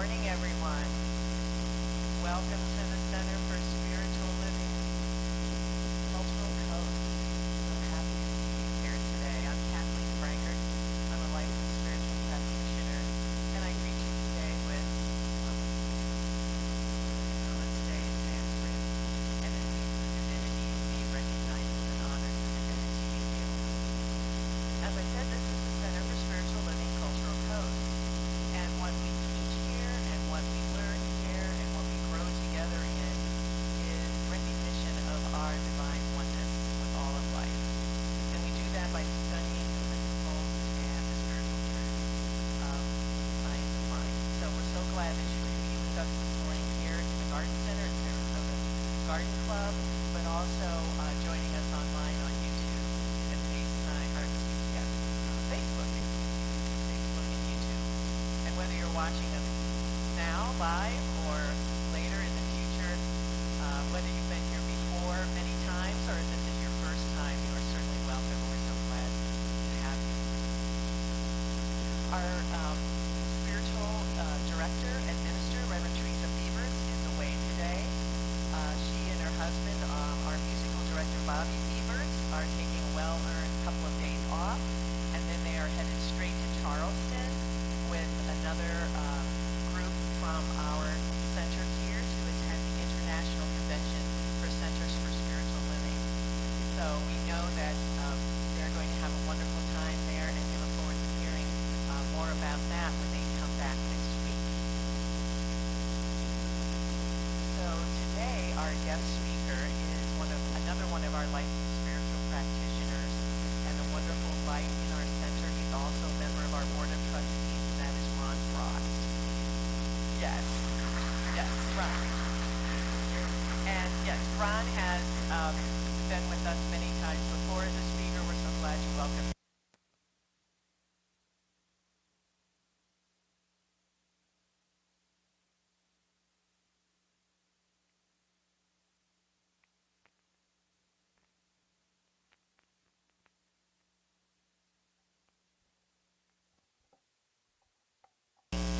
morning, everyone. Welcome to the Center for Spiritual Living, Cultural Coast. So happy to see you here today. I'm Kathleen Frankert. I'm a licensed spiritual practitioner, and I greet you today with, let's say in Sanskrit, and it means the divinity in me recognizes and honors the divinity in you. As I said, this is the Center for Spiritual Living, Cultural Coast. And what we teach here and what we learn here and what we grow together in is recognition of our divine oneness with all of life. And we do that by studying the principles and the spiritual truths of science of mind. So we're so glad that you could be with us this morning here in the Garden Center at Sarasota Garden Club, but also joining us online on YouTube and FaceTime, or Facebook and YouTube. And whether you're watching us now, live, or later in the future, whether you've been here before many times or this is your first time, you are certainly welcome. We're so glad to have you. Our spiritual director and minister, Reverend Teresa Beavers, is away today. She and her husband, our musical director, Bobby Beavers, are taking a well-earned couple of days off, and then they are headed straight to Charleston with another group from our center here to attend the International Convention for Centers for Spiritual Living. So we know that they're going to have a wonderful time there, and we look forward to hearing more about that when they come back next week. So today our guest speaker is another one of our licensed spiritual practitioners and a wonderful light in our center. He's also a member of our board of trustees, and that is Ron Frost. Yes, Ron. And yes, Ron has been with us many times before as a speaker. We're so glad you welcome him.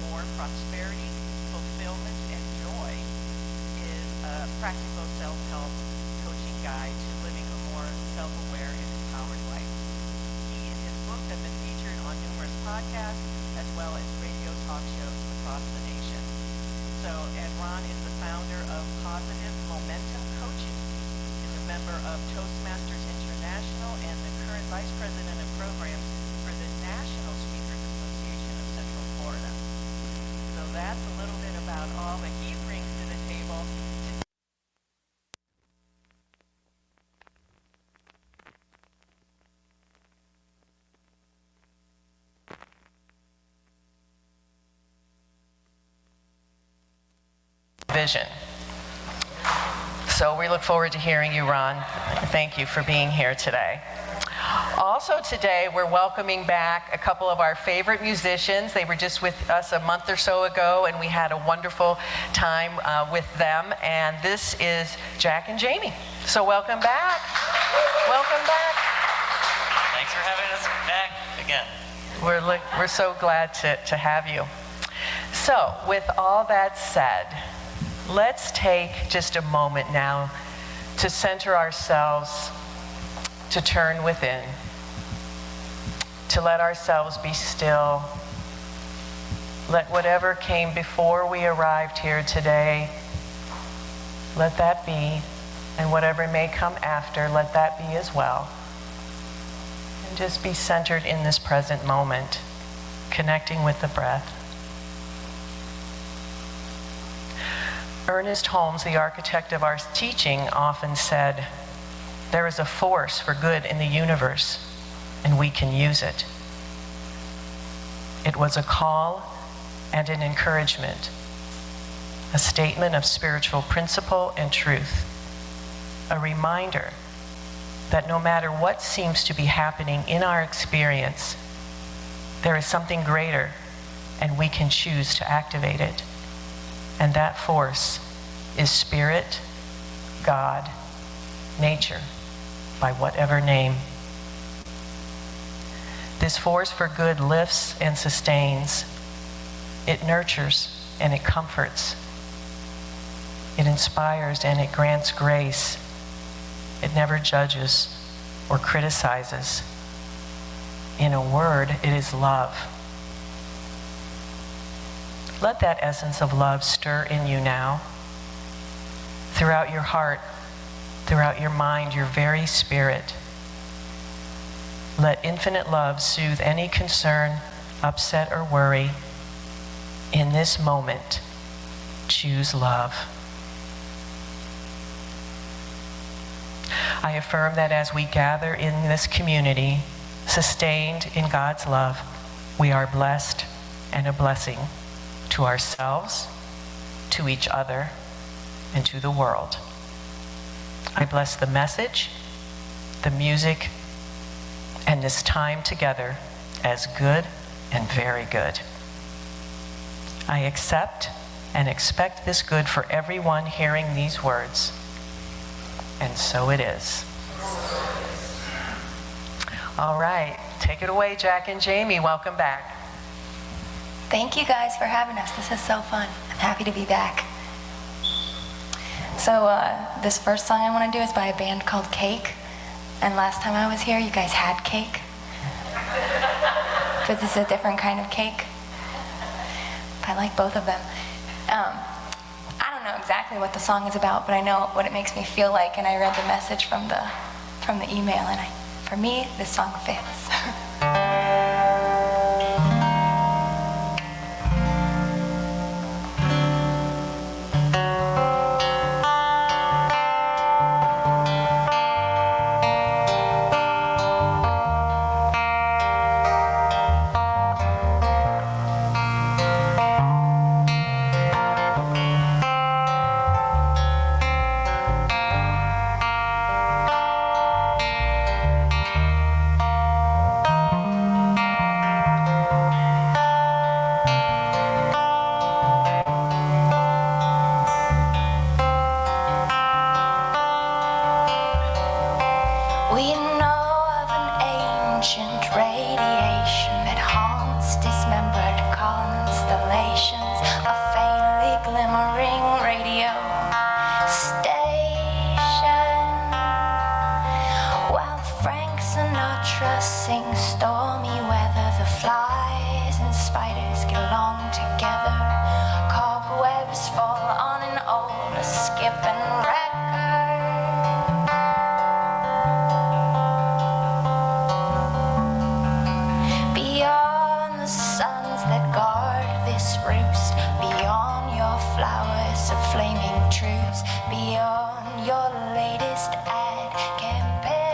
More prosperity, fulfillment, and joy is a practical self-help coaching guide to living a more self-aware and empowered life. He and his books have been featured on numerous podcasts as well as radio talk shows across the nation. So, and Ron is the founder of Positive Momentum Coaching, is a member of Toastmasters International, and the current vice president of programs for the National Speakers Association of Central Florida. So that's a little bit about all that he brings to the table. Vision. So we look forward to hearing you, Ron. Thank you for being here today. Also today, we're welcoming back a couple of our favorite musicians. They were just with us a month or so ago, and we had a wonderful time with them. And this is Jack and Jamie. So welcome back. Welcome back. Thanks for having us back again. We're so glad to have you. So with all that said, let's take just a moment now to center ourselves, to turn within, to let ourselves be still. Let whatever came before we arrived here today, let that be, and whatever may come after, let that be as well. And just be centered in this present moment, connecting with the breath. Ernest Holmes, the architect of our teaching, often said, "There is a force for good in the universe, and we can use it." It was a call and an encouragement, a statement of spiritual principle and truth, a reminder that no matter what seems to be happening in our experience, there is something greater, and we can choose to activate it. And that force is spirit, God, nature, by whatever name. This force for good lifts and sustains. It nurtures and it comforts. It inspires and it grants grace. It never judges or criticizes. In a word, it is love. Let that essence of love stir in you now, throughout your heart, throughout your mind, your very spirit. Let infinite love soothe any concern, upset, or worry. In this moment, choose love. I affirm that as we gather in this community, sustained in God's love, we are blessed and a blessing to ourselves, to each other, and to the world. I bless the message, the music, and this time together as good and very good. I accept and expect this good for everyone hearing these words. And so it is. All right, take it away, Jack and Jamie. Welcome back. Thank you guys for having us. This is so fun. I'm happy to be back. So this first song I want to do is by a band called Cake. And last time I was here, you guys had cake. But this is a different kind of cake. I like both of them. I don't know exactly what the song is about, but I know what it makes me feel like, and I read the message from the email, and for me, this song fits. We know of an ancient radiation that haunts dismembered constellations, a faintly glimmering radio station, while Frank Sinatra sings stormy weather. The flies and spiders get along together. Cobwebs fall on an old skipping record. Beyond the suns that guard this roost, beyond your flowers of flaming truths, beyond your latest ad campaign,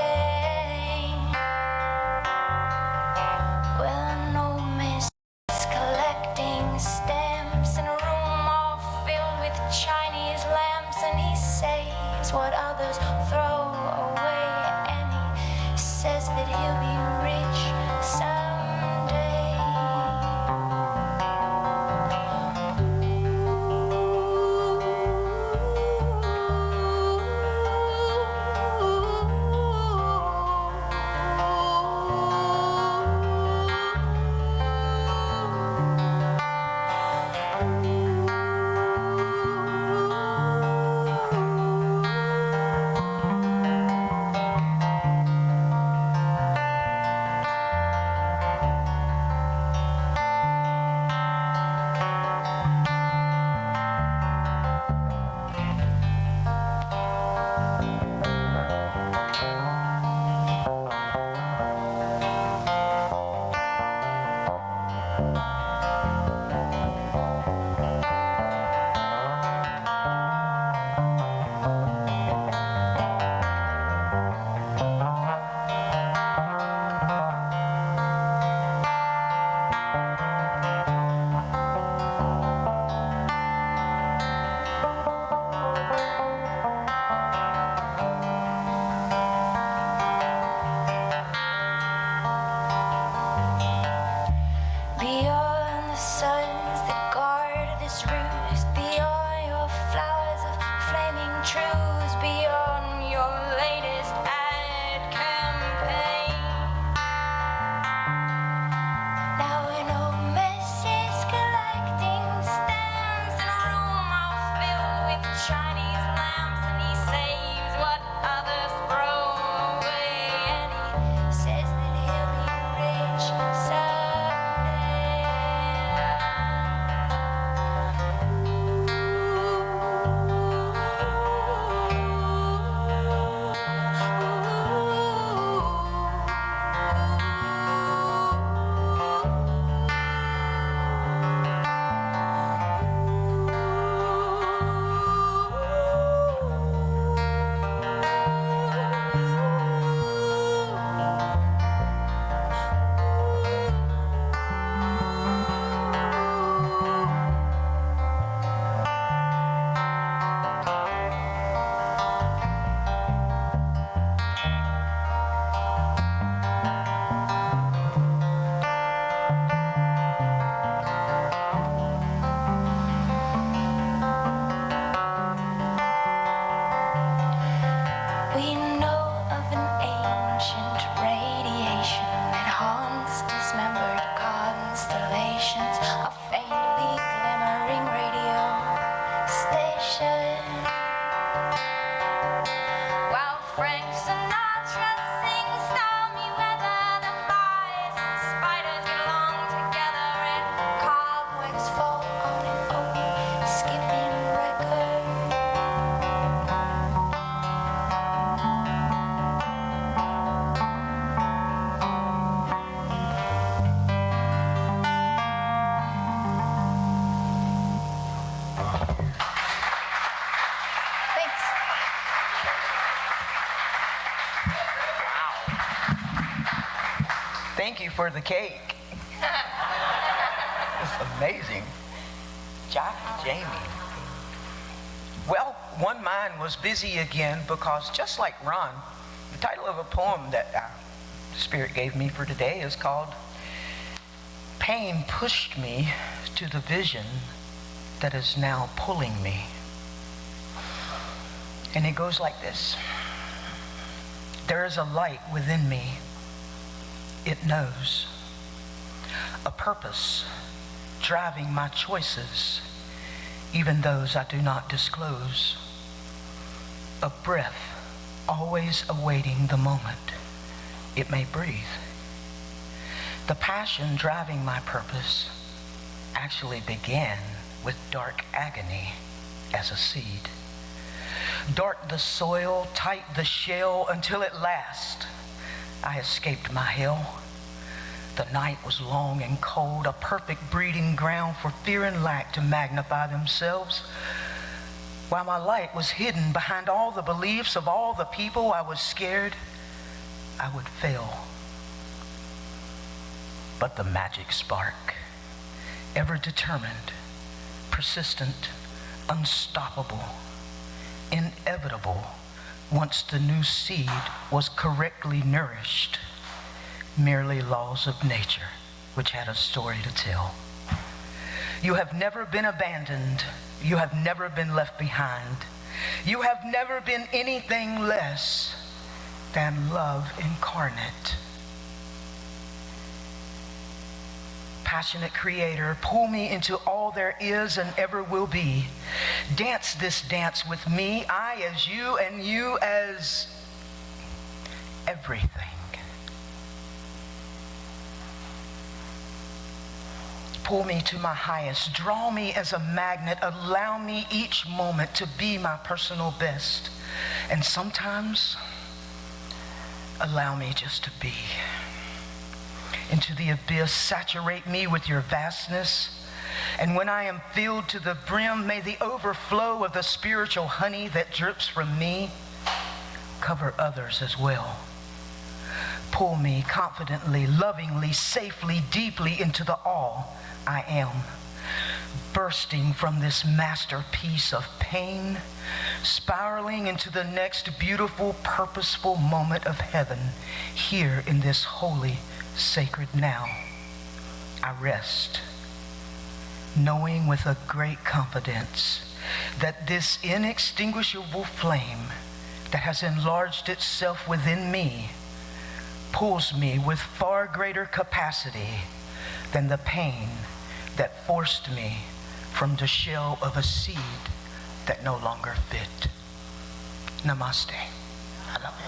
Thank you for the cake. It's amazing. Jamie. Well, one mind was busy again because just like Ron, the title of a poem that the Spirit gave me for today is called Pain Pushed Me to the Vision That Is Now Pulling Me. And it goes like this. There is a light within me. It knows. A purpose driving my choices, even those I do not disclose. A breath always awaiting the moment it may breathe. The passion driving my purpose actually began with dark agony as a seed. Dark the soil, tight the shell, until at last I escaped my hell. The night was long and cold, a perfect breeding ground for fear and lack to magnify themselves. While my light was hidden behind all the beliefs of all the people, I was scared I would fail. But the magic spark, ever determined, persistent, unstoppable, inevitable, once the new seed was correctly nourished, merely laws of nature which had a story to tell. You have never been abandoned. You have never been left behind. You have never been anything less than love incarnate. Passionate creator, pull me into all there is and ever will be. Dance this dance with me, I as you and you as everything. Pull me to my highest, draw me as a magnet, allow me each moment to be my personal best. And sometimes, allow me just to be. Into the abyss, saturate me with your vastness. And when I am filled to the brim, may the overflow of the spiritual honey that drips from me cover others as well. Pull me confidently, lovingly, safely, deeply into the all I am, bursting from this masterpiece of pain, spiraling into the next beautiful, purposeful moment of heaven here in this holy, sacred now. I rest, knowing with a great confidence that this inextinguishable flame that has enlarged itself within me pulls me with far greater capacity than the pain that forced me from the shell of a seed that no longer fit. Namaste. I love you.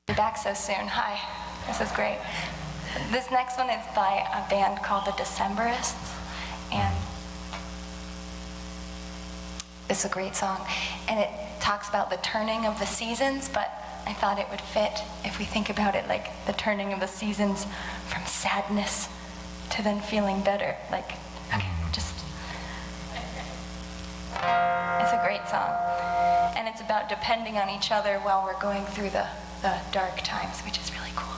Be back so soon. Hi, this is great. This next one is by a band called the Decemberists, and it's a great song. And it talks about the turning of the seasons, but I thought it would fit if we think about it like the turning of the seasons from sadness to then feeling better. Like, okay, just, it's a great song. And it's about depending on each other while we're going through the dark times, which is really cool.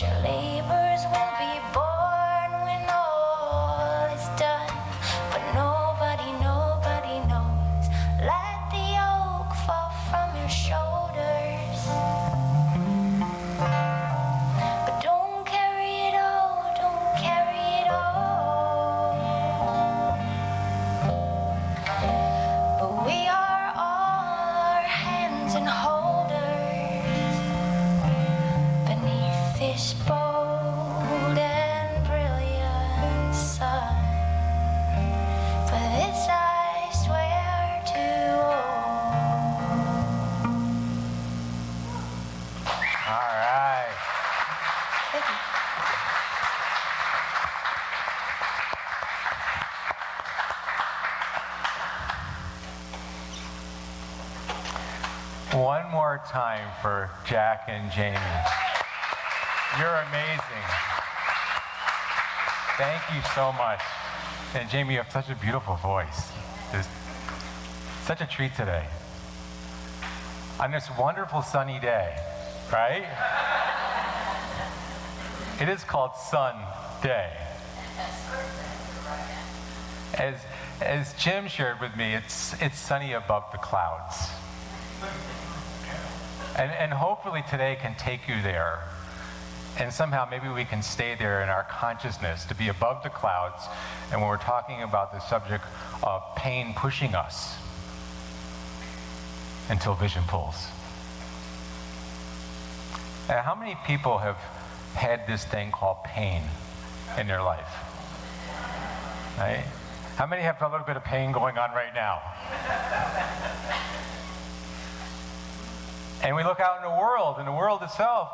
Your labors will be born one more time for Jack and Jamie. You're amazing. Thank you so much. And Jamie, you have such a beautiful voice. It's such a treat today. On this wonderful sunny day, right? It is called Sun Day. As Jim shared with me, it's sunny above the clouds. And hopefully today can take you there. And somehow maybe we can stay there in our consciousness to be above the clouds. And when we're talking about the subject of pain pushing us until vision pulls. And how many people have had this thing called pain in their life? Right? How many have a little bit of pain going on right now? And we look out in the world itself,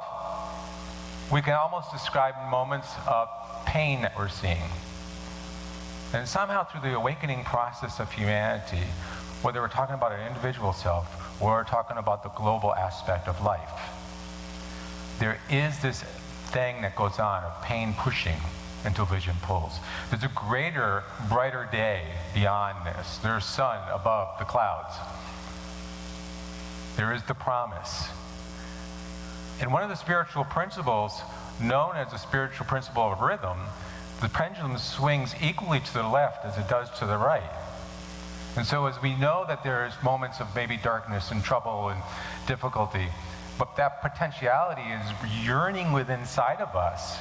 we can almost describe moments of pain that we're seeing. And somehow through the awakening process of humanity, whether we're talking about an individual self or we're talking about the global aspect of life, there is this thing that goes on of pain pushing until vision pulls. There's a greater, brighter day beyond this. There's sun above the clouds. There is the promise. And one of the spiritual principles, known as the spiritual principle of rhythm, the pendulum swings equally to the left as it does to the right. And so as we know that there's moments of maybe darkness and trouble and difficulty, but that potentiality is yearning within inside of us,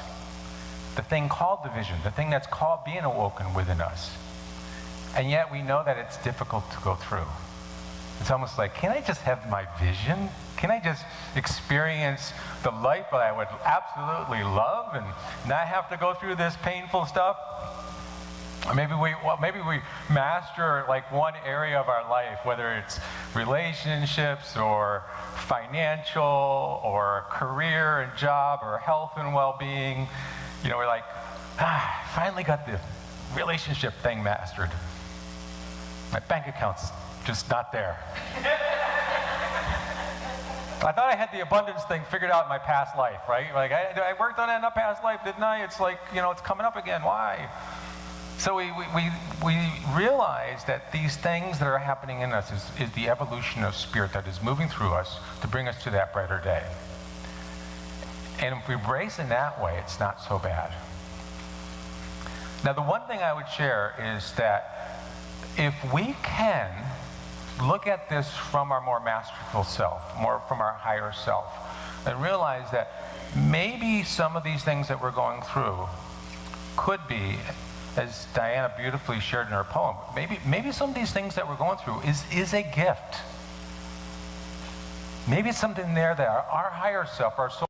the thing called the vision, the thing that's called being awoken within us. And yet we know that it's difficult to go through. It's almost like, can I just have my vision? Can I just experience the life that I would absolutely love and not have to go through this painful stuff? Or maybe we master like one area of our life, whether it's relationships or financial or career and job or health and well-being. You know, we're like, I finally got the relationship thing mastered. My bank account's just not there. I thought I had the abundance thing figured out in my past life, right? Like, I worked on that in a past life, didn't I? It's like, you know, it's coming up again. Why? So we realize that these things that are happening in us is the evolution of spirit that is moving through us to bring us to that brighter day. And if we embrace in that way, it's not so bad. Now, the one thing I would share is that if we can look at this from our more masterful self, more from our higher self, and realize that maybe some of these things that we're going through could be, as Diana beautifully shared in her poem, maybe some of these things that we're going through is a gift. Maybe it's something there that our higher self, our soul,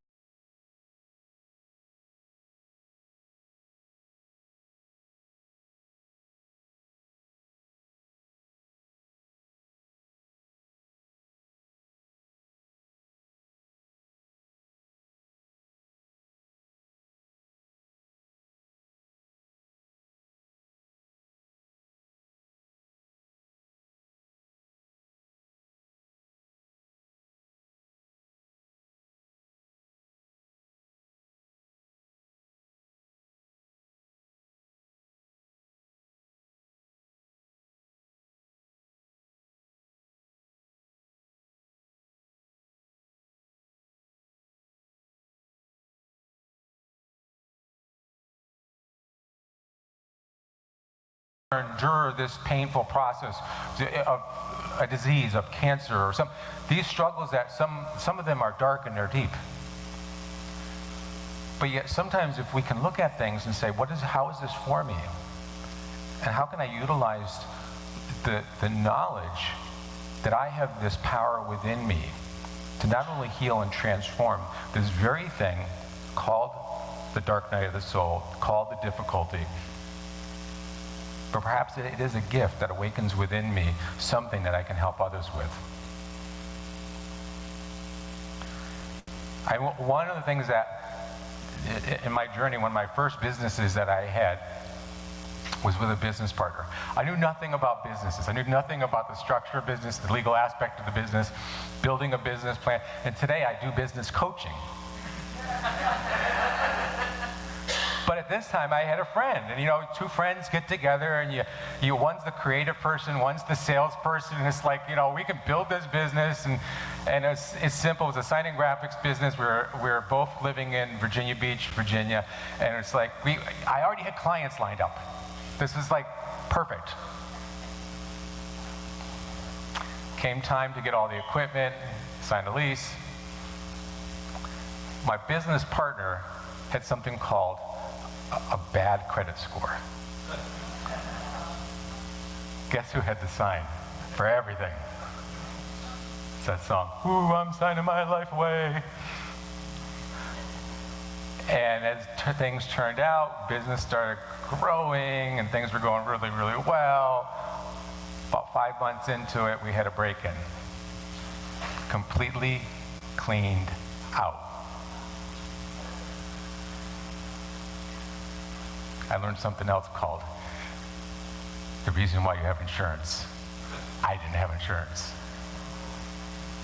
endure this painful process of a disease, of cancer, or these struggles that some of them are dark and they're deep. But yet sometimes if we can look at things and say, how is this for me? And how can I utilize the knowledge that I have this power within me to not only heal and transform this very thing called the dark night of the soul, called the difficulty, but perhaps it is a gift that awakens within me something that I can help others with. One of the things that, in my journey, one of my first businesses that I had, was with a business partner. I knew nothing about businesses. I knew nothing about the structure of business, the legal aspect of the business, building a business plan, and today I do business coaching. But at this time, I had a friend, and two friends get together, and you one's the creative person, one's the salesperson, and it's like, we can build this business, and it's simple. It's a sign and graphics business. We're both living in Virginia Beach, Virginia, and it's like I already had clients lined up. This is like perfect. Came time to get all the equipment, sign a lease. My business partner had something called a bad credit score. Guess who had to sign for everything? It's that song, "Ooh, I'm signing my life away." And as things turned out, business started growing and things were going really, really well. About 5 months into it, we had a break-in. Completely cleaned out. I learned something else called the reason why you have insurance. I didn't have insurance.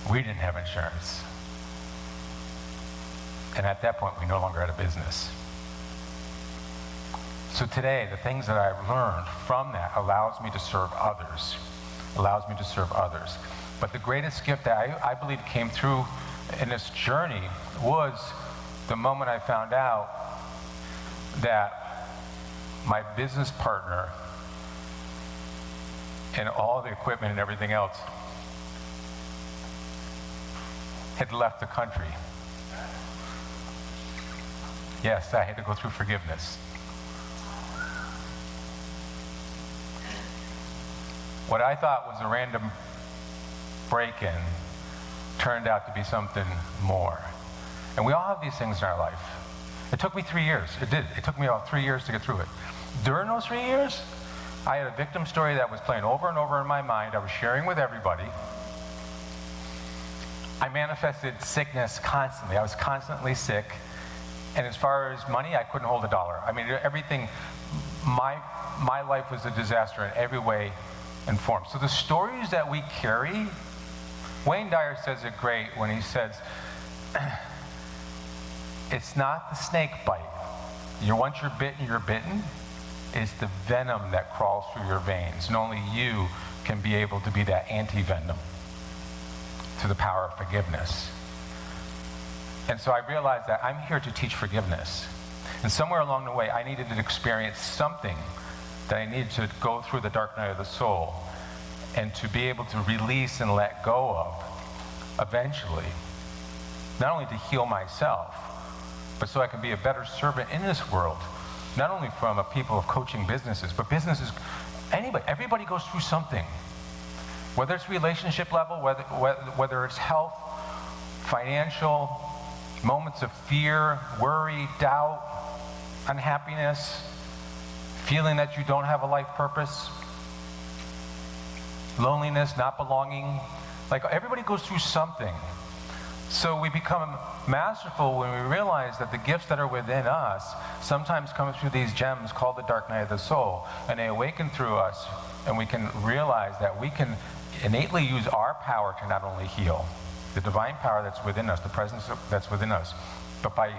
We didn't have insurance. And at that point, we no longer had a business. So today, the things that I've learned from that allows me to serve others. But the greatest gift that I believe came through in this journey was the moment I found out that my business partner and all the equipment and everything else had left the country. Yes, I had to go through forgiveness. What I thought was a random break-in turned out to be something more. And we all have these things in our life. It took me 3 years. It did. It took me about 3 years to get through it. During those 3 years, I had a victim story that was playing over and over in my mind. I was sharing with everybody. I manifested sickness constantly. I was constantly sick. And as far as money, I couldn't hold a dollar. I mean, everything, my life was a disaster in every way and form. So the stories that we carry, Wayne Dyer says it great when he says, it's not the snake bite. Once you're bitten, you're bitten. It's the venom that crawls through your veins. And only you can be able to be that anti-venom to the power of forgiveness. And so I realized that I'm here to teach forgiveness. And somewhere along the way, I needed to experience something that I needed to go through the dark night of the soul and to be able to release and let go of eventually, not only to heal myself, but so I can be a better servant in this world, not only from a people of coaching businesses, but businesses, everybody goes through something. Whether it's relationship level, whether it's health, financial, moments of fear, worry, doubt, unhappiness, feeling that you don't have a life purpose, loneliness, not belonging. Like everybody goes through something. So we become masterful when we realize that the gifts that are within us sometimes come through these gems called the dark night of the soul, and they awaken through us, and we can realize that we can innately use our power to not only heal, the divine power that's within us, the presence that's within us, but by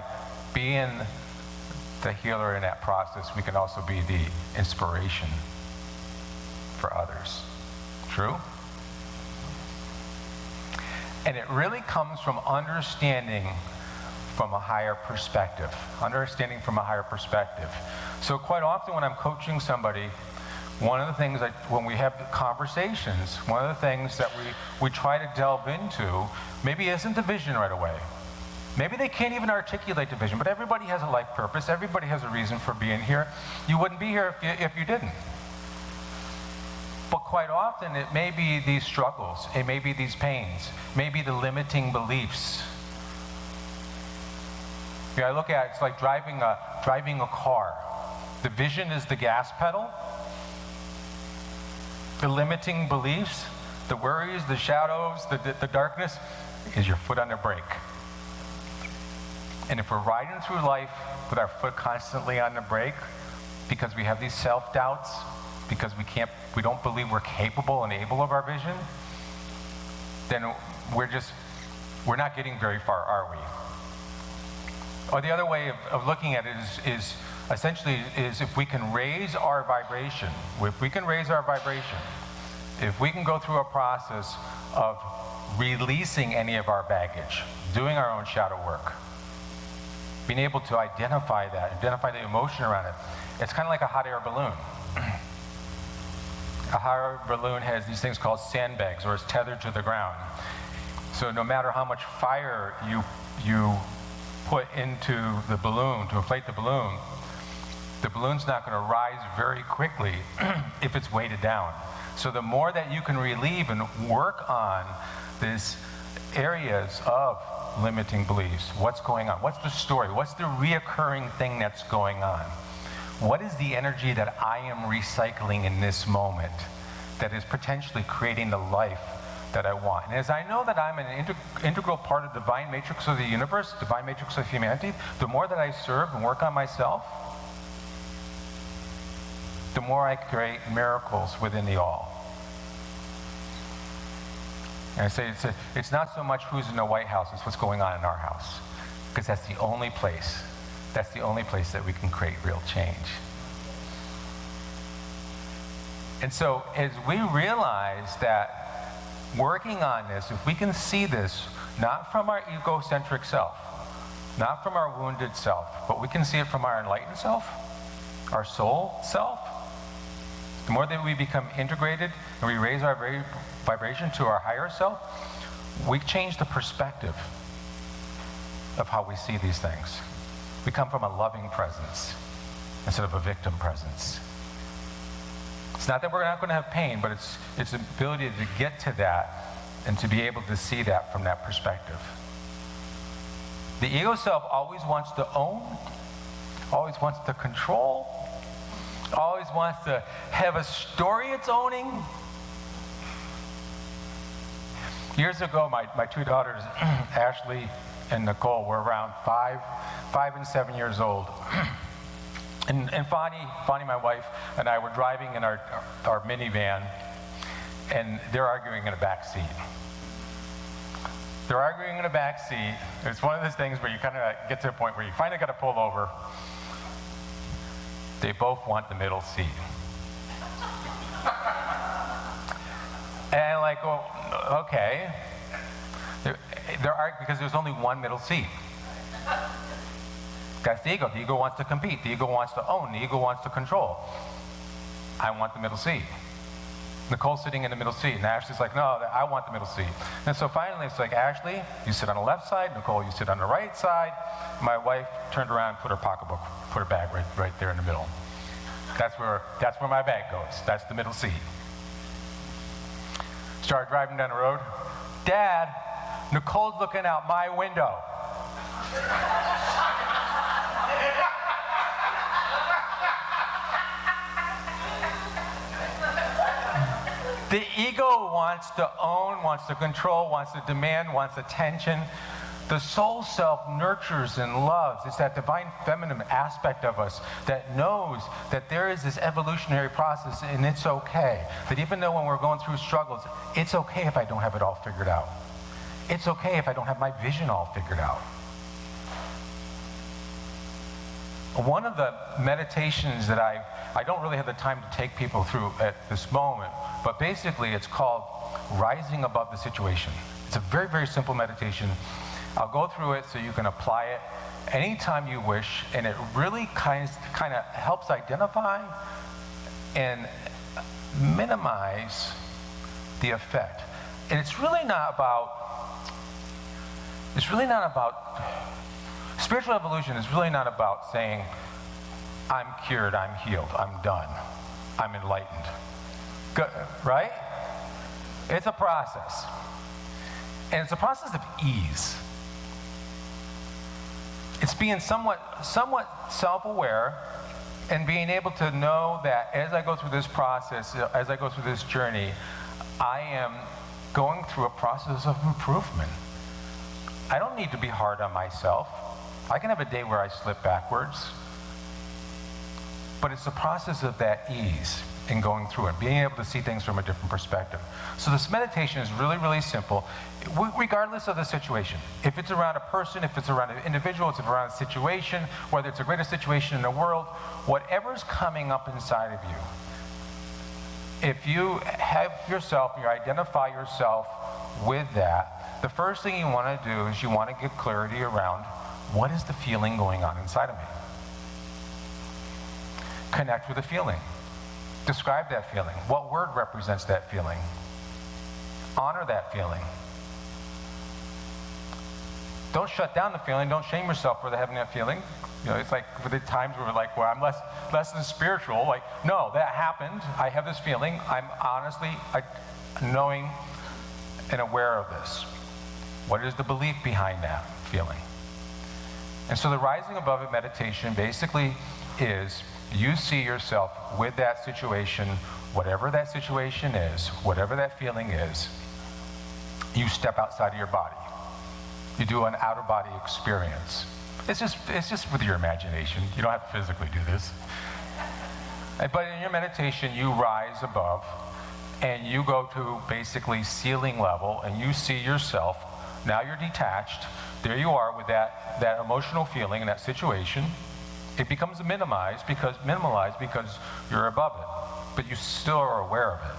being the healer in that process, we can also be the inspiration for others. True? And it really comes from understanding from a higher perspective. So quite often when I'm coaching somebody, one of the things that when we have conversations, one of the things that we try to delve into maybe isn't the vision right away. Maybe they can't even articulate the vision, but everybody has a life purpose. Everybody has a reason for being here. You wouldn't be here if you didn't. But quite often it may be these struggles, it may be these pains, maybe the limiting beliefs. I look at it's like driving a car. The vision is the gas pedal. The limiting beliefs, the worries, the shadows, the darkness is your foot on the brake. And if we're riding through life with our foot constantly on the brake, because we have these self-doubts, because we don't believe we're capable and able of our vision, then we're not getting very far, are we? Or the other way of looking at it is essentially if we can raise our vibration, if we can go through a process of releasing any of our baggage, doing our own shadow work, being able to identify the emotion around it. It's kind of like a hot air balloon. A hot air balloon has these things called sandbags, or it's tethered to the ground. So no matter how much fire you put into the balloon to inflate the balloon's not going to rise very quickly if it's weighted down. So the more that you can relieve and work on these areas of limiting beliefs, what's going on? What's the story? What's the reoccurring thing that's going on? What is the energy that I am recycling in this moment that is potentially creating the life that I want? And as I know that I'm an integral part of the divine matrix of the universe, divine matrix of humanity, the more that I serve and work on myself, the more I create miracles within the all. And I say it's not so much who's in the White House, it's what's going on in our house. Because that's the only place that we can create real change. And so as we realize that working on this, if we can see this not from our egocentric self, not from our wounded self, but we can see it from our enlightened self, our soul self, the more that we become integrated and we raise our vibration to our higher self, we change the perspective of how we see these things. We come from a loving presence instead of a victim presence. It's not that we're not going to have pain, but it's the ability to get to that and to be able to see that from that perspective. The ego self always wants to own, always wants to control, always wants to have a story it's owning. Years ago, my two daughters, Ashley and Nicole, were around 5 and 7 years old. And Bonnie, my wife, and I were driving in our minivan, and they're arguing in a back seat. They're arguing in a back seat. It's one of those things where you kind of get to a point where you finally got to pull over. They both want the middle seat. And I'm like, well, okay. They're arguing because there's only one middle seat. That's the ego. The ego wants to compete. The ego wants to own. The ego wants to control. I want the middle seat. Nicole's sitting in the middle seat, and Ashley's like, no, I want the middle seat. And so finally, it's like, Ashley, you sit on the left side. Nicole, you sit on the right side. My wife turned around, put her pocketbook, put her bag right there in the middle. That's where my bag goes. That's the middle seat. Started driving down the road. Dad, Nicole's looking out my window. The ego wants to own, wants to control, wants to demand, wants attention. The soul self nurtures and loves. It's that divine feminine aspect of us that knows that there is this evolutionary process and it's okay. That even though when we're going through struggles, it's okay if I don't have it all figured out. It's okay if I don't have my vision all figured out. One of the meditations that I don't really have the time to take people through at this moment, but basically it's called Rising Above the Situation. It's a very, very simple meditation. I'll go through it so you can apply it anytime you wish, and it really kind of helps identify and minimize the effect. And it's really not about spiritual evolution is really not about saying, I'm cured, I'm healed, I'm done, I'm enlightened. Good, right? It's a process. And it's a process of ease. It's being somewhat self-aware and being able to know that as I go through this process, as I go through this journey, I am going through a process of improvement. I don't need to be hard on myself. I can have a day where I slip backwards. But it's the process of that ease in going through it, being able to see things from a different perspective. So this meditation is really, really simple, regardless of the situation. If it's around a person, if it's around an individual, if it's around a situation, whether it's a greater situation in the world, whatever's coming up inside of you, if you have yourself, you identify yourself with that, the first thing you want to do is you want to get clarity around what is the feeling going on inside of me. Connect with the feeling. Describe that feeling. What word represents that feeling? Honor that feeling. Don't shut down the feeling. Don't shame yourself for having that feeling. You know, it's like for the times where we're like, well, I'm less than spiritual. Like, no, that happened. I have this feeling. I'm honestly knowing and aware of this. What is the belief behind that feeling? And so the rising above it meditation basically is you see yourself with that situation, whatever that situation is, whatever that feeling is, you step outside of your body. You do an out-of-body experience. It's just with your imagination. You don't have to physically do this. But in your meditation, you rise above, and you go to basically ceiling level, and you see yourself. Now you're detached. There you are with that emotional feeling in that situation. It becomes minimalized because you're above it, but you still are aware of it.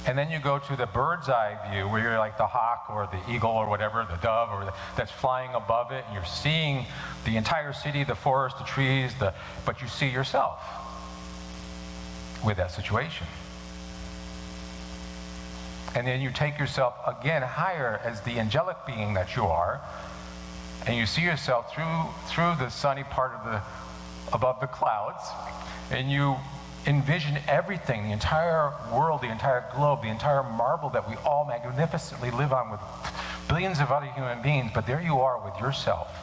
And then you go to the bird's eye view where you're like the hawk or the eagle or whatever, the dove that's flying above it, and you're seeing the entire city, the forest, the trees, but you see yourself with that situation. And then you take yourself again higher as the angelic being that you are, and you see yourself through the sunny part of above the clouds, and you envision everything, the entire world, the entire globe, the entire marble that we all magnificently live on with billions of other human beings, but there you are with yourself,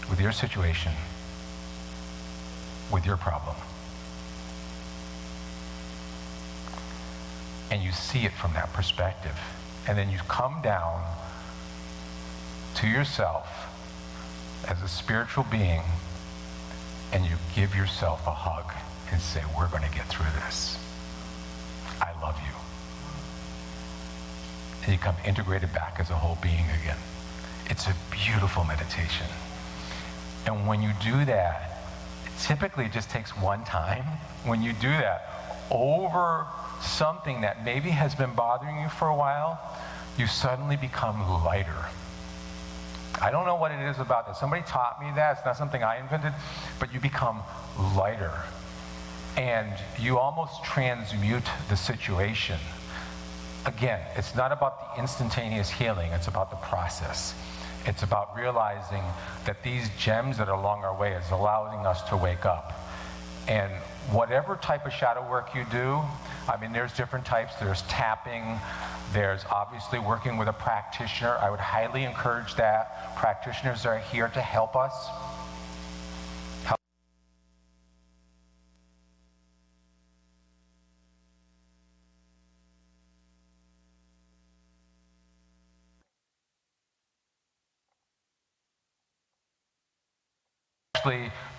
with your situation, with your problem. And you see it from that perspective. And then you come down to yourself as a spiritual being, and you give yourself a hug and say, we're going to get through this. I love you. And you come integrated back as a whole being again. It's a beautiful meditation. And when you do that, it typically just takes one time. When you do that over something that maybe has been bothering you for a while, you suddenly become lighter. I don't know what it is about that. Somebody taught me that. It's not something I invented, but you become lighter. And you almost transmute the situation. Again, it's not about the instantaneous healing. It's about the process. It's about realizing that these gems that are along our way is allowing us to wake up. And whatever type of shadow work you do, I mean, there's different types. There's tapping. There's obviously working with a practitioner. I would highly encourage that. Practitioners are here to help us.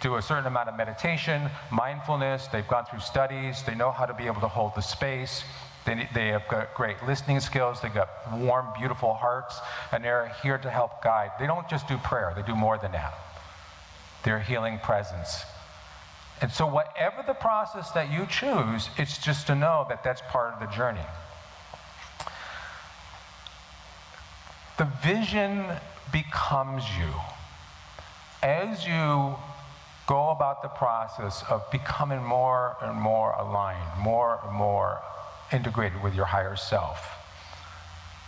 Do a certain amount of meditation, mindfulness. They've gone through studies. They know how to be able to hold the space. They have got great listening skills. They've got warm, beautiful hearts, and they're here to help guide. They don't just do prayer. They do more than that. They're a healing presence. And so whatever the process that you choose, it's just to know that that's part of the journey. The vision becomes you. As you go about the process of becoming more and more aligned, more and more integrated with your higher self,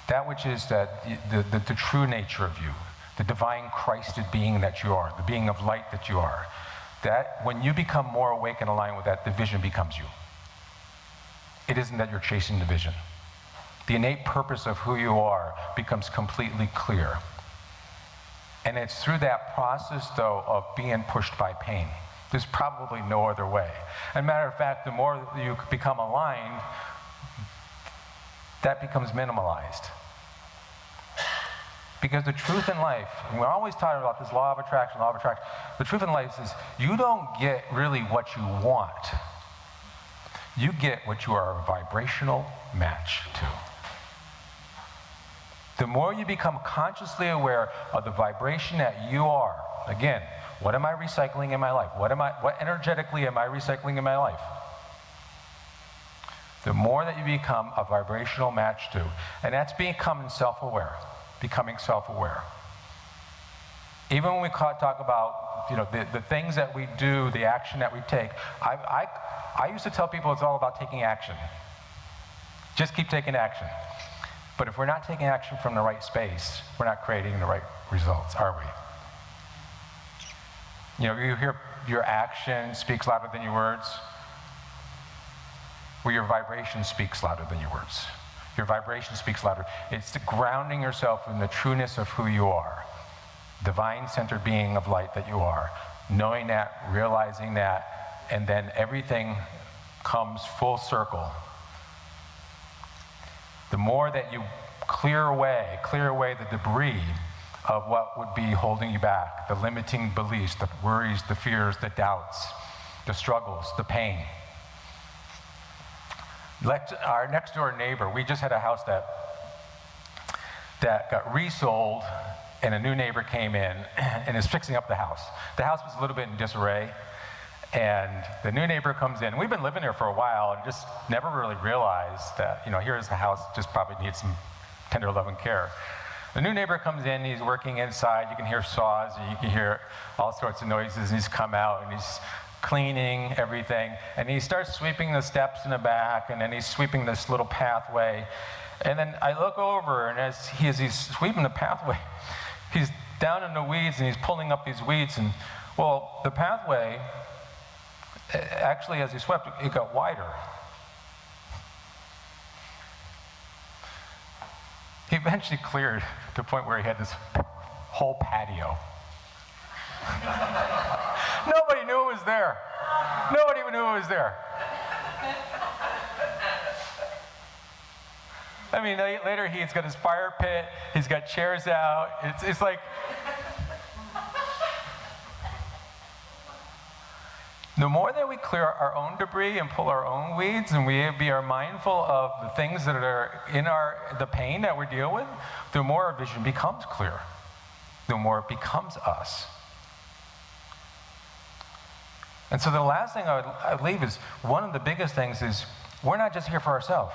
that which is the true nature of you, the divine Christed being that you are, the being of light that you are, that when you become more awake and aligned with that, the vision becomes you. It isn't that you're chasing the vision. The innate purpose of who you are becomes completely clear. And it's through that process, though, of being pushed by pain. There's probably no other way. As a matter of fact, the more you become aligned, that becomes minimalized. Because the truth in life, and we're always talking about this law of attraction, the truth in life is you don't get really what you want. You get what you are a vibrational match to. The more you become consciously aware of the vibration that you are, again, what am I recycling in my life? What energetically am I recycling in my life? The more that you become a vibrational match to, and that's becoming self-aware. Even when we talk about, the things that we do, the action that we take, I used to tell people it's all about taking action. Just keep taking action. But if we're not taking action from the right space, we're not creating the right results, are we? You hear your action speaks louder than your words. Well, your vibration speaks louder than your words. Your vibration speaks louder. It's the grounding yourself in the trueness of who you are, divine-centered being of light that you are, knowing that, realizing that, and then everything comes full circle. The more that you clear away the debris of what would be holding you back, the limiting beliefs, the worries, the fears, the doubts, the struggles, the pain. Our next door neighbor, we just had a house that got resold, and a new neighbor came in and is fixing up the house. The house was a little bit in disarray, and the new neighbor comes in. We've been living there for a while and just never really realized that, here's a house that just probably needs some tender love and care. The new neighbor comes in, he's working inside, you can hear saws, and you can hear all sorts of noises, and he's come out and he's cleaning everything, and he starts sweeping the steps in the back, and then he's sweeping this little pathway. And then I look over, and as he's sweeping the pathway, he's down in the weeds, and he's pulling up these weeds, and well, the pathway, actually as he swept, it got wider. He eventually cleared to the point where he had this whole patio. Nobody knew it was there. Nobody even knew it was there. I mean, later he's got his fire pit, he's got chairs out. It's like, the more that we clear our own debris and pull our own weeds, and we are mindful of the things that are in the pain that we deal with, the more our vision becomes clear. The more it becomes us. And so the last thing I would leave is, one of the biggest things is, we're not just here for ourselves.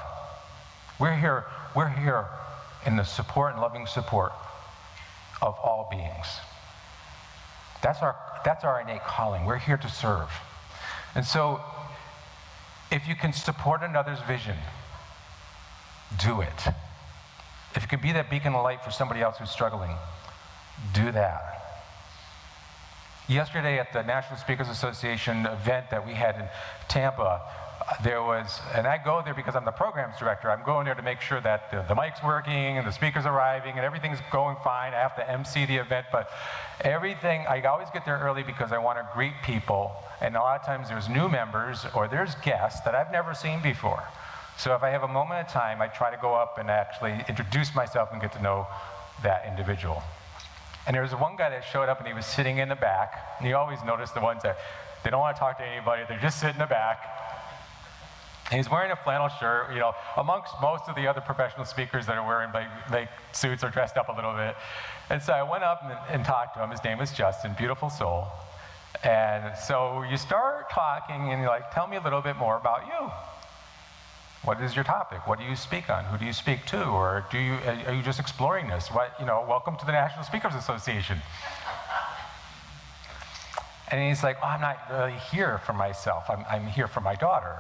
We're here in the support and loving support of all beings. That's our innate calling. We're here to serve. And so, if you can support another's vision, do it. If you can be that beacon of light for somebody else who's struggling, do that. Yesterday at the National Speakers Association event that we had in Tampa, there was, and I go there because I'm the programs director, I'm going there to make sure that the mic's working and the speakers arriving and everything's going fine. I have to MC the event, but everything, I always get there early because I want to greet people, and a lot of times there's new members or there's guests that I've never seen before. So if I have a moment of time, I try to go up and actually introduce myself and get to know that individual. And there was one guy that showed up and he was sitting in the back, and you always notice the ones that they don't want to talk to anybody, they're just sitting in the back. And he's wearing a flannel shirt, amongst most of the other professional speakers that are wearing like suits or dressed up a little bit. And so I went up and talked to him. His name was Justin, beautiful soul. And so you start talking and you're like, tell me a little bit more about you. What is your topic? What do you speak on? Who do you speak to? Or are you just exploring this? Welcome to the National Speakers Association. And he's like, I'm not really here for myself. I'm here for my daughter.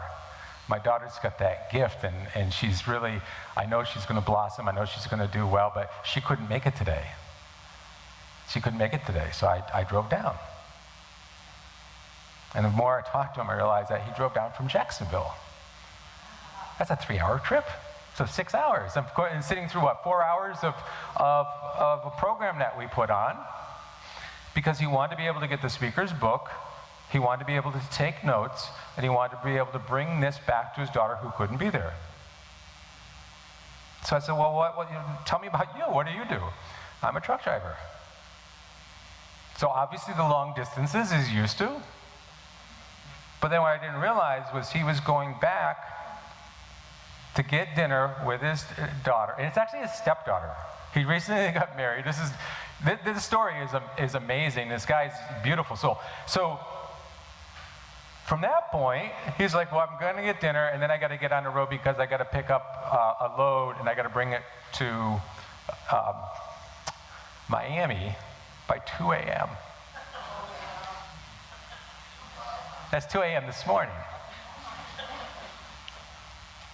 My daughter's got that gift, and she's really, I know she's going to blossom. I know she's going to do well, but she couldn't make it today. She couldn't make it today, so I drove down. And the more I talked to him, I realized that he drove down from Jacksonville. That's a 3-hour trip. So 6 hours. I'm sitting through, 4 hours of a program that we put on, because he wanted to be able to get the speaker's book, he wanted to be able to take notes, and he wanted to be able to bring this back to his daughter who couldn't be there. So I said, well, tell me about you. What do you do? I'm a truck driver. So obviously the long distances he's used to. But then what I didn't realize was he was going back to get dinner with his daughter. And it's actually his stepdaughter. He recently got married. This story is amazing. This guy's beautiful soul. So from that point, he's like, well, I'm going to get dinner, and then I got to get on the road because I got to pick up a load, and I got to bring it to Miami by 2 a.m. That's 2 a.m. this morning.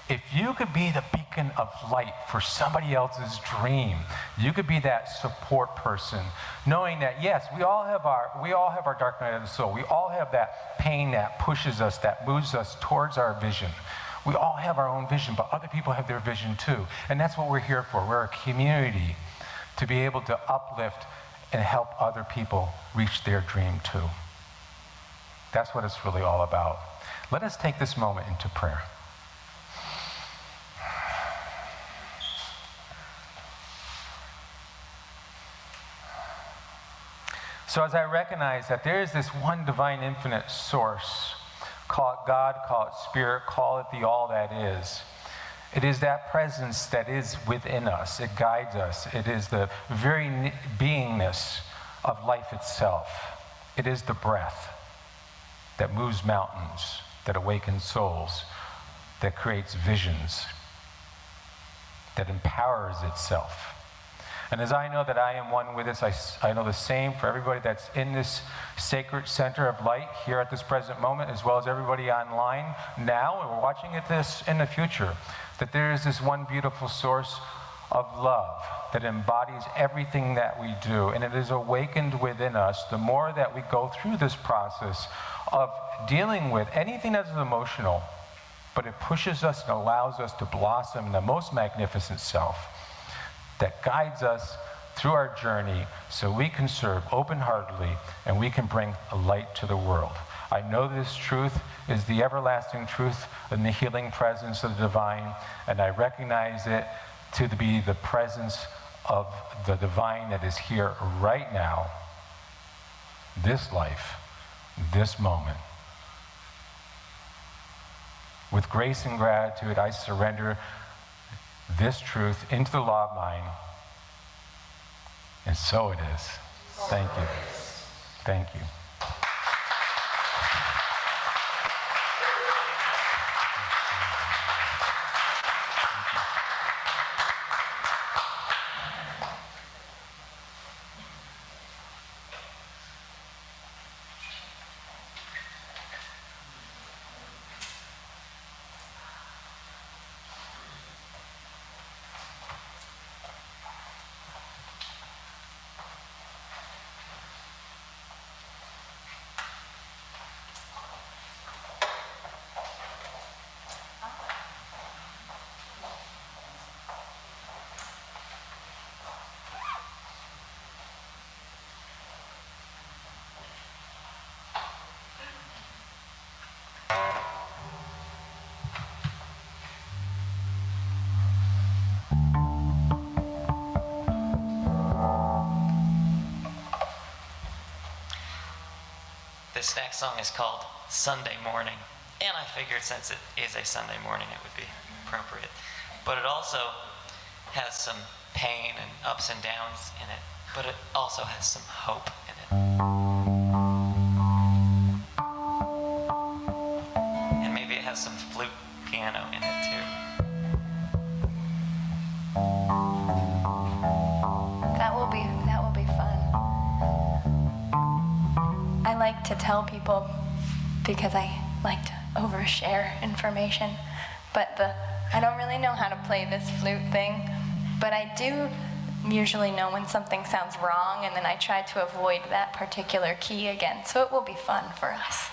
If you could be the beacon of light for somebody else's dream, you could be that support person, knowing that yes, we all have our dark night of the soul. We all have that pain that pushes us, that moves us towards our vision. We all have our own vision, but other people have their vision too. And that's what we're here for. We're a community to be able to uplift and help other people reach their dream too. That's what it's really all about. Let us take this moment into prayer. So as I recognize that there is this one divine infinite source, call it God, call it Spirit, call it the all that is. It is that presence that is within us. It guides us. It is the very beingness of life itself. It is the breath that moves mountains, that awakens souls, that creates visions, that empowers itself. And as I know that I am one with this, I know the same for everybody that's in this sacred center of light here at this present moment, as well as everybody online now, and we're watching this in the future, that there is this one beautiful source of love that embodies everything that we do. And it is awakened within us the more that we go through this process of dealing with anything that is emotional, but it pushes us and allows us to blossom in the most magnificent self that guides us through our journey so we can serve open-heartedly and we can bring a light to the world. I know this truth is the everlasting truth and the healing presence of the divine, and I recognize it to be the presence of the divine that is here right now, this life, this moment. With grace and gratitude, I surrender this truth into the law of mind. And so it is. Thank you. Thank you. This next song is called Sunday Morning, and I figured since it is a Sunday morning it would be appropriate. But it also has some pain and ups and downs in it, but it also has some hope in it. And maybe it has some flute piano in it too. That will be fun. I like to tell people, because I like to overshare information, but I don't really know how to play this flute thing, but I do usually know when something sounds wrong, and then I try to avoid that particular key again, so it will be fun for us.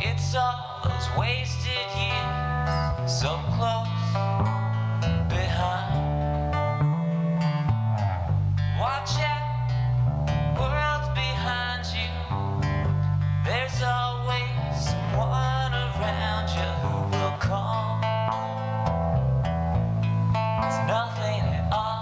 It's all those wasted years, so close behind. Watch out, world's behind you. There's always someone around you who will call. It's nothing at all.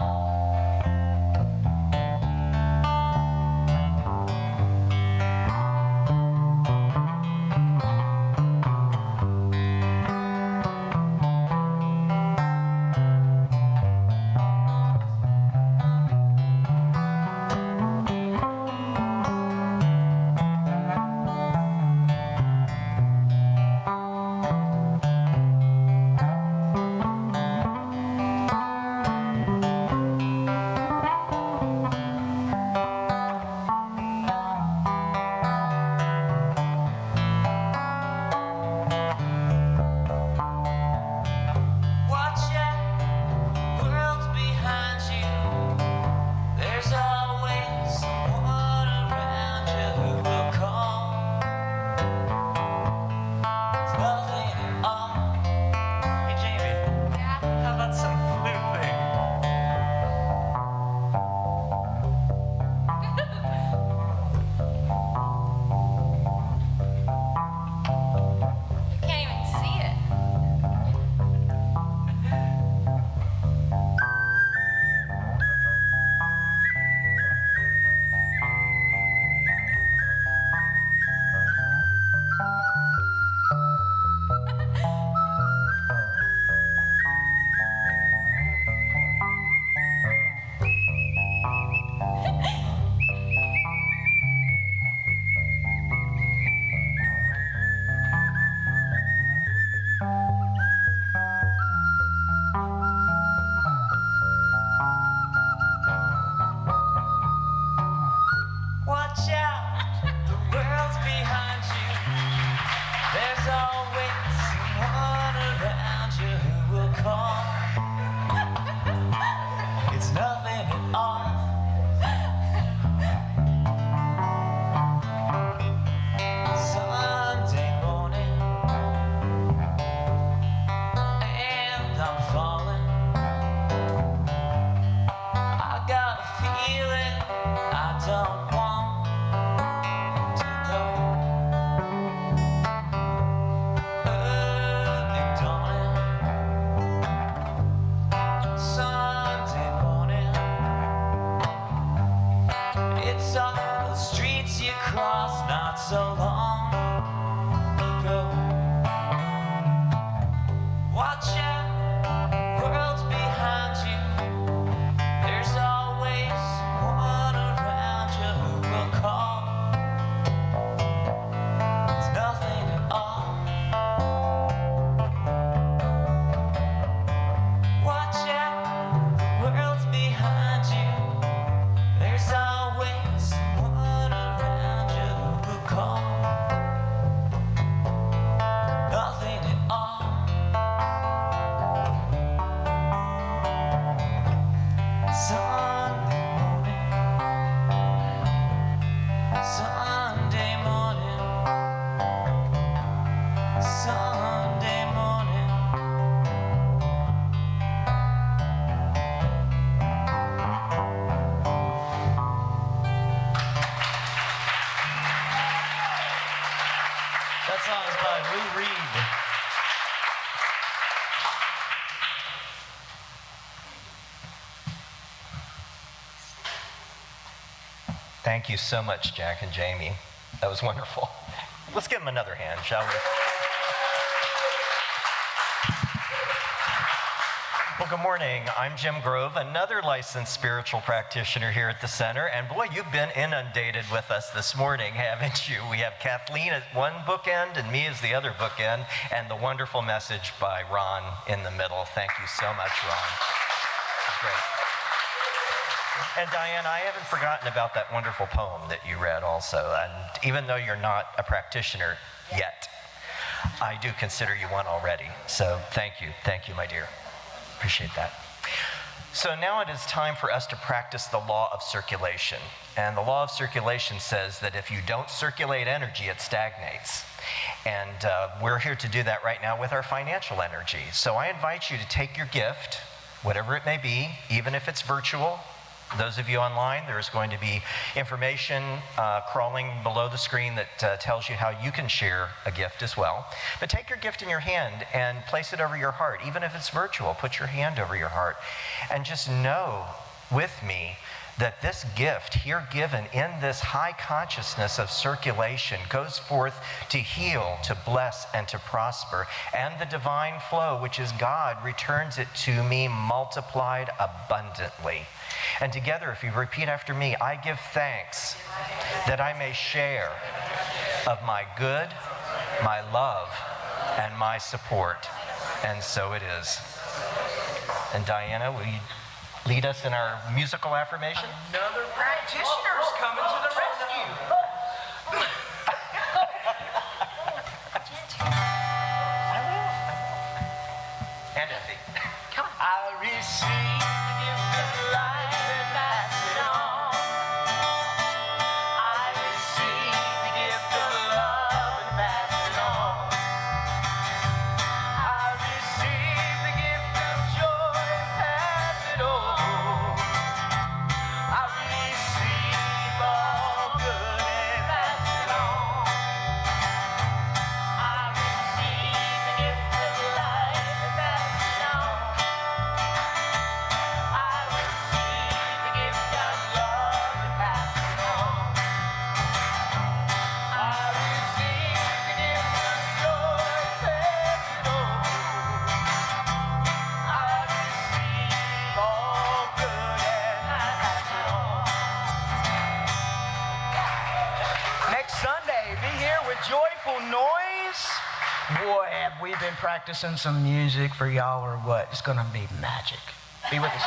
Watch out, the world's behind you. There's always someone around you who will call. It's nothing at all. Sunday morning, and I'm falling. I got a feeling I don't want to know. Early dawning, Sunday morning. It's all the streets you crossed not so long ago. Watch out, world's behind you. There's always someone around you who will call. It's nothing at all. Watch out, the world's behind you. There's always someone around you who will call. Nothing at all. Sunday morning, Sunday morning, Sunday morning. That song is by Lou Reed. Thank you so much, Jack and Jamie. That was wonderful. Let's give them another hand, shall we? Well, good morning. I'm Jim Grove, another licensed spiritual practitioner here at the center. And boy, you've been inundated with us this morning, haven't you? We have Kathleen at one bookend and me as the other bookend, and the wonderful message by Ron in the middle. Thank you so much, Ron. It's great. And Diane, I haven't forgotten about that wonderful poem that you read also. And even though you're not a practitioner yet, I do consider you one already. So thank you, my dear. Appreciate that. So now it is time for us to practice the law of circulation. And the law of circulation says that if you don't circulate energy, it stagnates. And we're here to do that right now with our financial energy. So I invite you to take your gift, whatever it may be, even if it's virtual. Those of you online, there's going to be information crawling below the screen that tells you how you can share a gift as well. But take your gift in your hand and place it over your heart. Even if it's virtual, put your hand over your heart. And just know with me that this gift here given in this high consciousness of circulation goes forth to heal, to bless, and to prosper. And the divine flow, which is God, returns it to me multiplied abundantly. And together, if you repeat after me, I give thanks that I may share of my good, my love, and my support. And so it is. And Diana, will you lead us in our musical affirmation? Another practitioner's coming to the rescue. And Effie. I receive the gift of life and pass it on. I receive the gift of love and pass it on. I receive the gift of joy and pass it on. I receive all good and pass it on. I receive the gift of life and pass it on. I receive the gift of love and pass it on. I receive the gift of joy and pass it on. I receive all good and pass it on. Next Sunday, be here with joyful noise. Boy, have we been practicing some music for y'all or what? It's going to be magic. Be with us.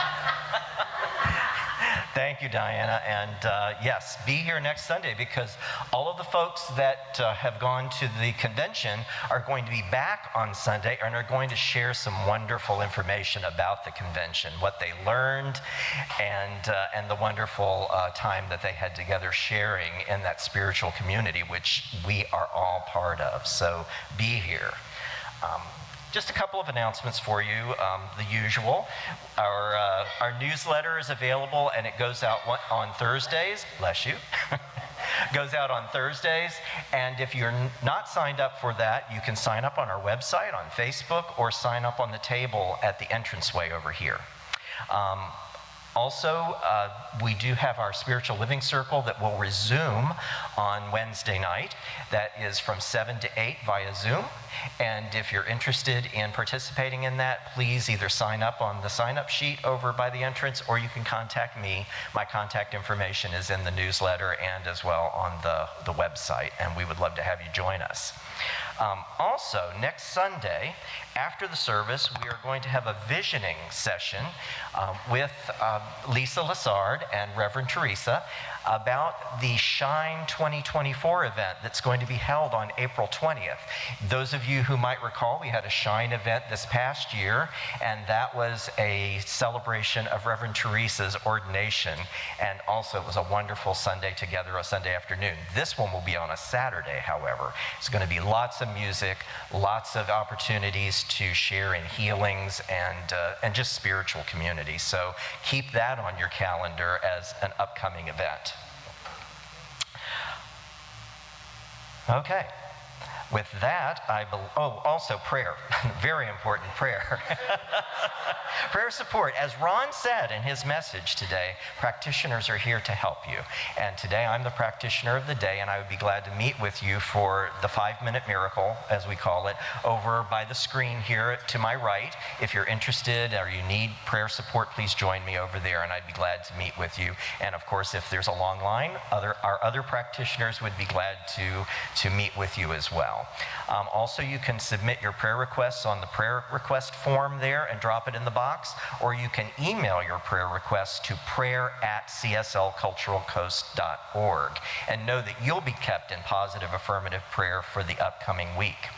Thank you, Diana. And yes, be here next Sunday because all of the folks that have gone to the convention are going to be back on Sunday and are going to share some wonderful information about the convention, what they learned, and the wonderful time that they had together sharing in that spiritual community, which we are all part of. So be here. Just a couple of announcements for you, the usual. Our newsletter is available and it goes out on Thursdays. Bless you. Goes out on Thursdays. And if you're not signed up for that, you can sign up on our website, on Facebook, or sign up on the table at the entranceway over here. Also, we do have our spiritual living circle that will resume on Wednesday night. That is from 7 to 8 via Zoom. And if you're interested in participating in that, please either sign up on the sign-up sheet over by the entrance, or you can contact me. My contact information is in the newsletter and as well on the website, and we would love to have you join us. Also, next Sunday, after the service, we are going to have a visioning session with Lisa Lassard and Reverend Teresa about the Shine 2024 event that's going to be held on April 20th. Those of you who might recall, we had a Shine event this past year, and that was a celebration of Reverend Teresa's ordination, and also it was a wonderful Sunday together, a Sunday afternoon. This one will be on a Saturday, however. It's going to be lots of music, lots of opportunities to share in healings and just spiritual community. So keep that on your calendar as an upcoming event. Okay. With that, also prayer. Very important, prayer. Prayer support. As Ron said in his message today, practitioners are here to help you. And today I'm the practitioner of the day, and I would be glad to meet with you for the 5-minute miracle, as we call it, over by the screen here to my right. If you're interested or you need prayer support, please join me over there, and I'd be glad to meet with you. And of course, if there's a long line, our other practitioners would be glad to meet with you as well. Also, you can submit your prayer requests on the prayer request form there and drop it in the box, or you can email your prayer requests to prayer@cslculturalcoast.org, and know that you'll be kept in positive affirmative prayer for the upcoming week.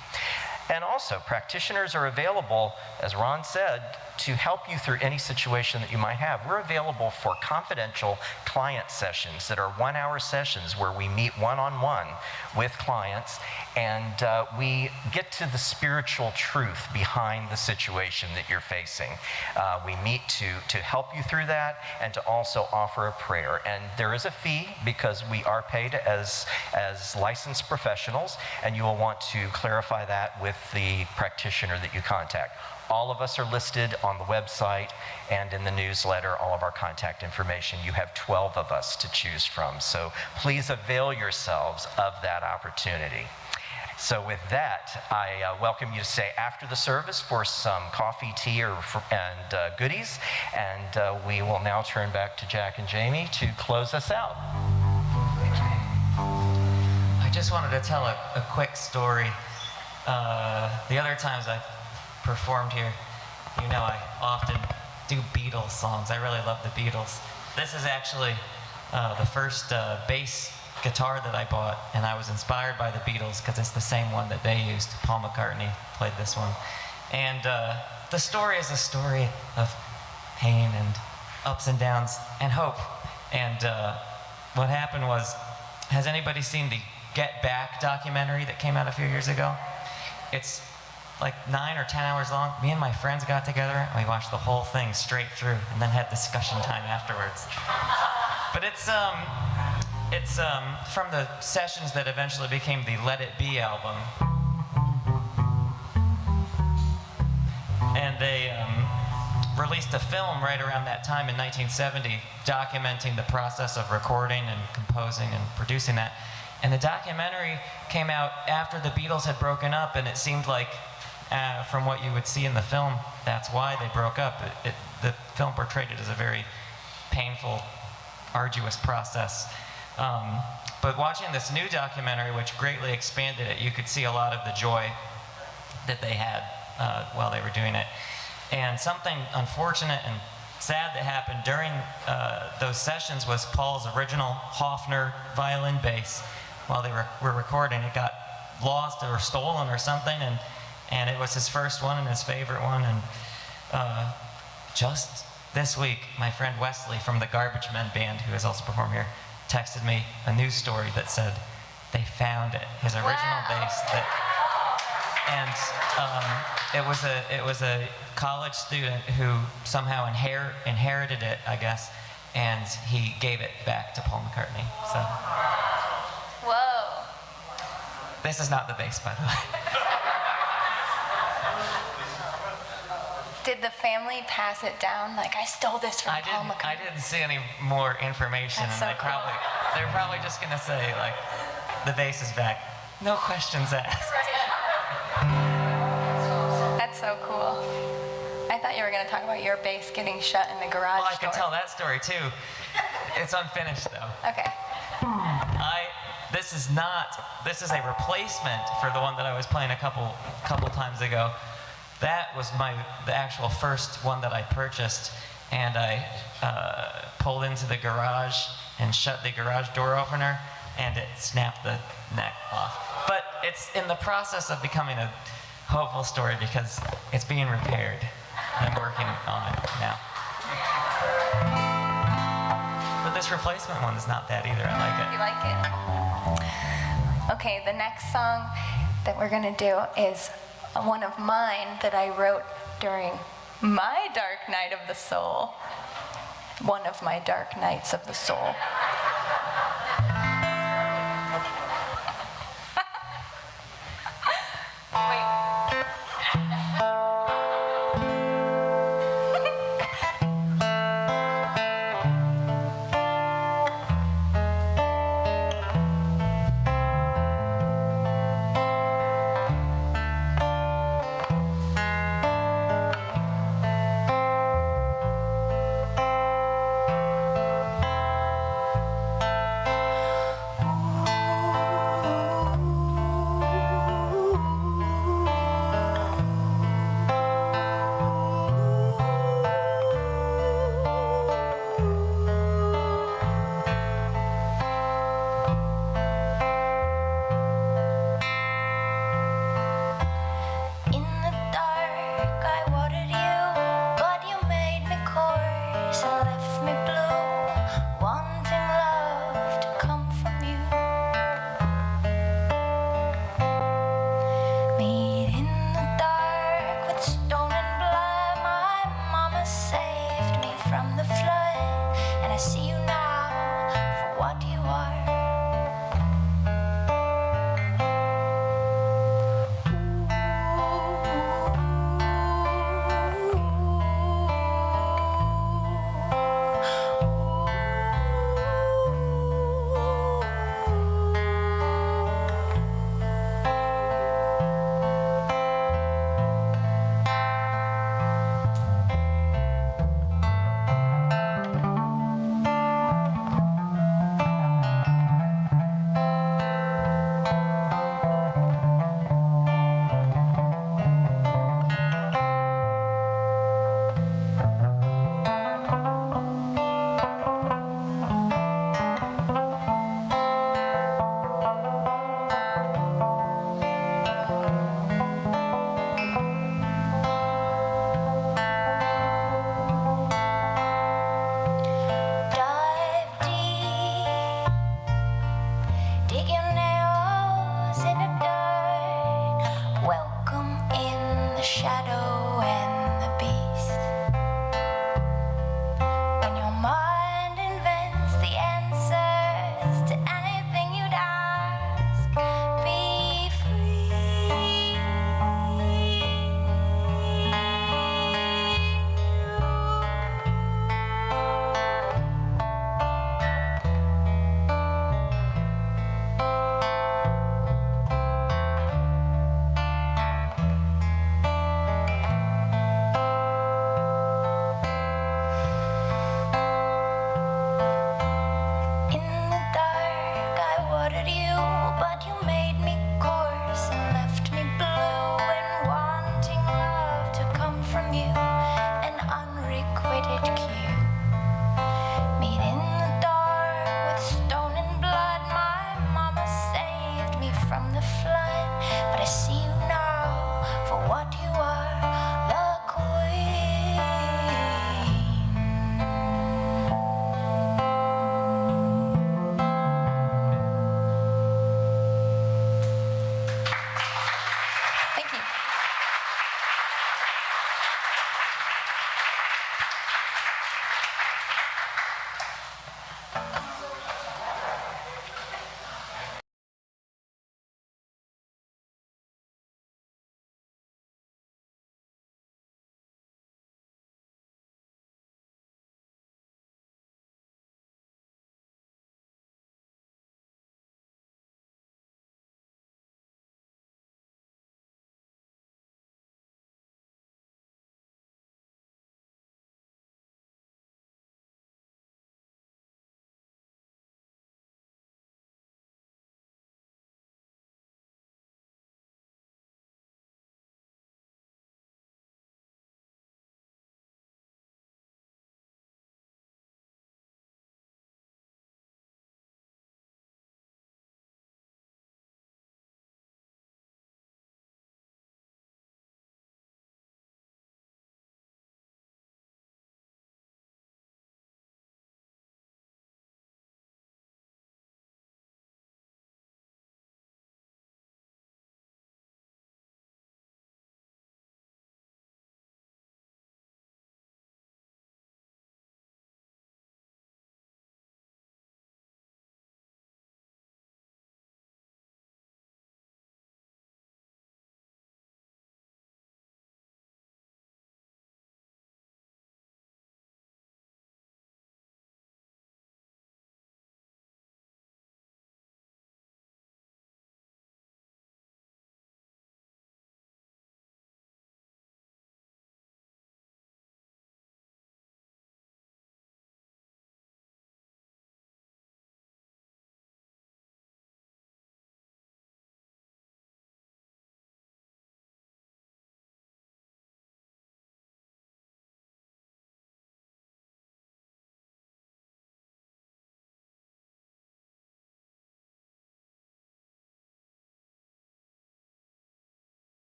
And also, practitioners are available, as Ron said, to help you through any situation that you might have. We're available for confidential client sessions that are 1-hour sessions where we meet one-on-one with clients, and we get to the spiritual truth behind the situation that you're facing. We meet to help you through that and to also offer a prayer. And there is a fee because we are paid as licensed professionals, and you will want to clarify that with the practitioner that you contact. All of us are listed on the website and in the newsletter, all of our contact information. You have 12 of us to choose from, so please avail yourselves of that opportunity. So with that, I welcome you to stay after the service for some coffee, tea, and goodies, and we will now turn back to Jack and Jamie to close us out. I just wanted to tell a quick story. The other times I've performed here, you know I often do Beatles songs. I really love the Beatles. This is actually the first bass guitar that I bought, and I was inspired by the Beatles because it's the same one that they used. Paul McCartney played this one. And the story is a story of pain and ups and downs and hope. And what happened was, has anybody seen the Get Back documentary that came out a few years ago? It's like 9 or 10 hours long. Me and my friends got together and we watched the whole thing straight through and then had discussion time afterwards. But it's from the sessions that eventually became the Let It Be album. And they released a film right around that time in 1970 documenting the process of recording and composing and producing that. And the documentary came out after the Beatles had broken up, and it seemed like from what you would see in the film, that's why they broke up. The film portrayed it as a very painful, arduous process. But watching this new documentary, which greatly expanded it, you could see a lot of the joy that they had while they were doing it. And something unfortunate and sad that happened during those sessions was Paul's original Hofner violin bass. While they were recording, it got lost or stolen or something, and it was his first one and his favorite one. And just this week, my friend Wesley from the Garbage Men band, who has also performed here, texted me a news story that said they found it, his original bass. And it was a college student who somehow inherited it, I guess, and he gave it back to Paul McCartney. So. Whoa. This is not the bass, by the way. Did the family pass it down? Like, I stole this from Paul McCartney. I didn't see any more information, That's and so cool. they're probably just gonna say like, the bass is back. No questions asked. That's so cool. I thought you were going to talk about your bass getting shut in the garage Well, I door. could tell that story too. It's unfinished though. Okay. This is a replacement for the one that I was playing a couple times ago. That was the actual first one that I purchased, and I pulled into the garage and shut the garage door opener, and it snapped the neck off. But it's in the process of becoming a hopeful story because it's being repaired. I'm working on it now. But this replacement one is not that either. I like it. You like it? Okay, the next song that we're going to do is one of mine that I wrote during my dark night of the soul. One of my dark nights of the soul. the shadow